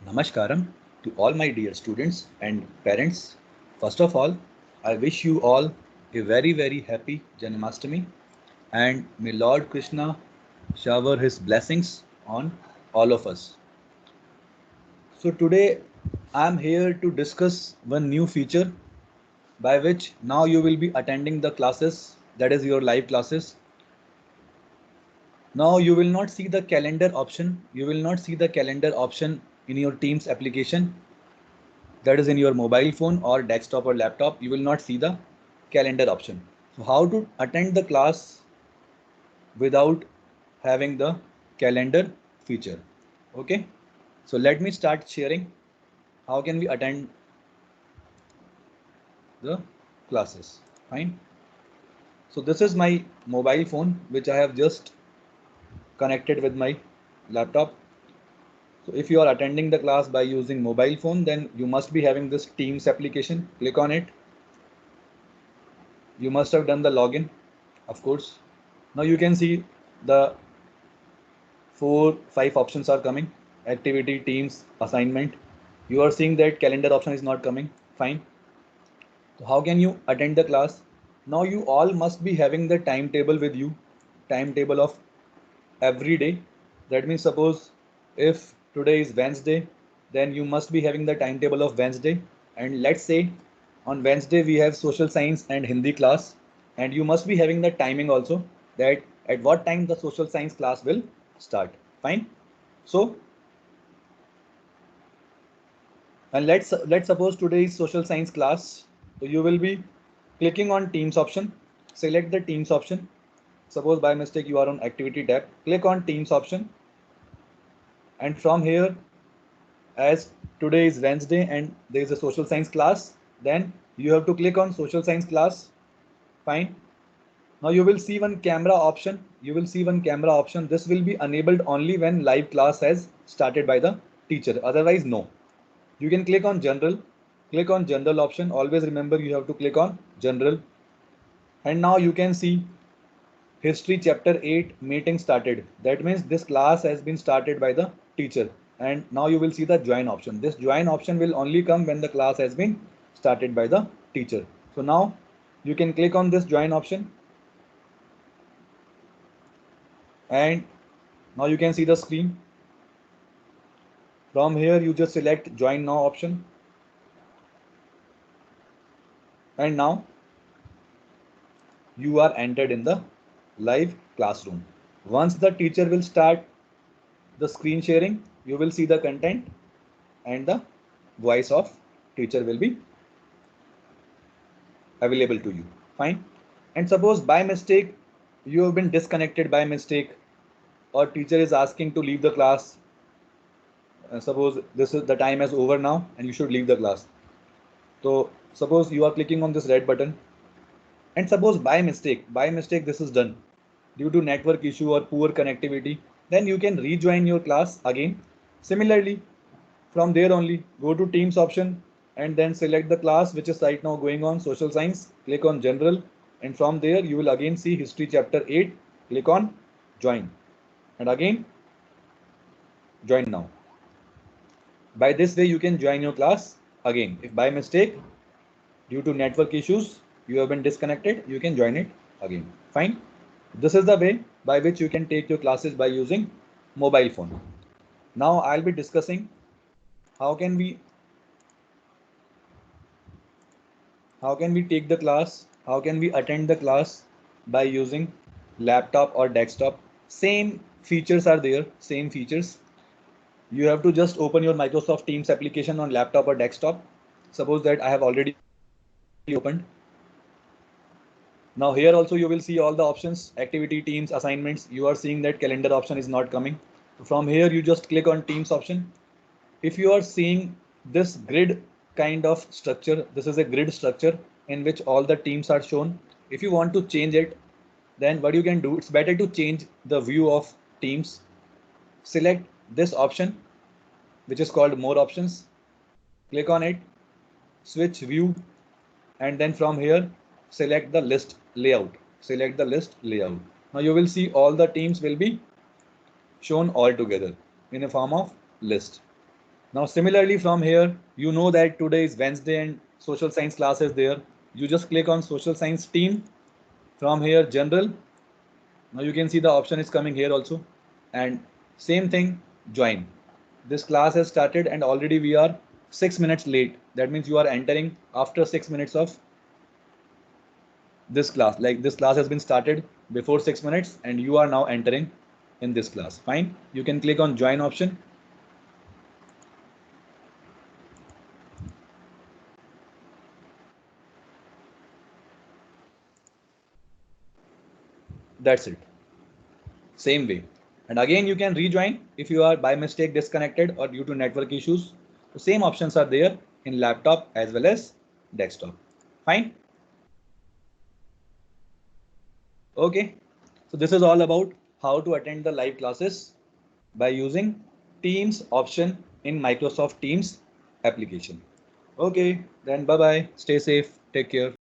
Namaskaram to all my dear students and parents. First of all, I wish you all a very happy Janmashtami and may Lord Krishna shower his blessings on all of us. So today I am here to discuss one new feature by which now you will be attending the classes, that is your live classes. Now you will not see the calendar option. You will not see the calendar option in your Teams application, that is in your mobile phone or desktop or laptop. You will not see the calendar option. So how to attend the class without having the calendar feature? Okay, so let me start sharing how can we attend the classes. Fine. So this is my mobile phone which I have just connected with my laptop. So if you are attending the class by using mobile phone, then you must be having this Teams application. Click on it. You must have done the login, of course. Now you can see the 5 options are coming: activity, teams, assignment. You are seeing that calendar option is not coming. Fine. So how can you attend the class? Now you all must be having the timetable with you, timetable of every day. That means suppose if today is Wednesday, then you must be having the timetable of Wednesday. And let's say on Wednesday we have social science and Hindi class, and you must be having the timing also, that at what time the social science class will start. Fine. So and let's suppose today is social science class. So you will be clicking on Teams option. Select the Teams option. Suppose by mistake you are on activity tab. Click on Teams option, and from here, as today is Wednesday and there is a social science class, then you have to click on social science class. Fine. Now you will see one camera option. You will see one camera option. This will be enabled only when live class has started by the teacher. Otherwise, no. You can click on general. Click on general option. Always remember you have to click on general. And now you can see history chapter 8 meeting started. That means this class has been started by the teacher. And now you will see the join option. This join option will only come when the class has been started by the teacher. So now you can click on this join option, and now you can see the screen. From here you just select join now option, and now you are entered in the live classroom. Once the teacher will start the screen sharing, you will see the content and the voice of teacher will be available to you. Fine. And suppose by mistake you have been disconnected by mistake, or teacher is asking to leave the class. Suppose this is the time is over now and you should leave the class. So suppose you are clicking on this red button, and suppose by mistake this is done due to network issue or poor connectivity, then you can rejoin your class again. Similarly, from there only go to Teams option and then select the class which is right now going on, social science. Click on general, and from there you will again see history chapter 8. Click on join, and again join now. By this way you can join your class again. If by mistake due to network issues you have been disconnected, you can join it again. Fine. This is the way by which you can take your classes by using mobile phone. Now I'll be discussing how can we take the class, how can we attend the class by using laptop or desktop. Same features are there, same features. You have to just open your Microsoft Teams application on laptop or desktop. Suppose that I have already opened. Now here also you will see all the options: activity, teams, assignments. You are seeing that calendar option is not coming. From here you just click on Teams option. If you are seeing this grid kind of structure, this is a grid structure in which all the teams are shown. If you want to change it, then what you can do, it's better to change the view of teams. Select this option which is called more options. Click on it, switch view, and then from here select the list layout. Select the list layout. Now you will see all the teams will be shown all together in a form of list. Now similarly from here, you know that today is Wednesday and social science class is there. You just click on social science team. From here, general. Now you can see the option is coming here also. And same thing, join. This class has started and already we are 6 minutes late. That means you are entering after 6 minutes of this class. Like this class has been started before 6 minutes and you are now entering in this class. Fine. You can click on join option. That's it. Same way. And again, you can rejoin if you are by mistake disconnected or due to network issues. The same options are there in laptop as well as desktop. Fine. Okay. So this is all about how to attend the live classes by using Teams option in Microsoft Teams application. Okay, then bye bye. Stay safe. Take care.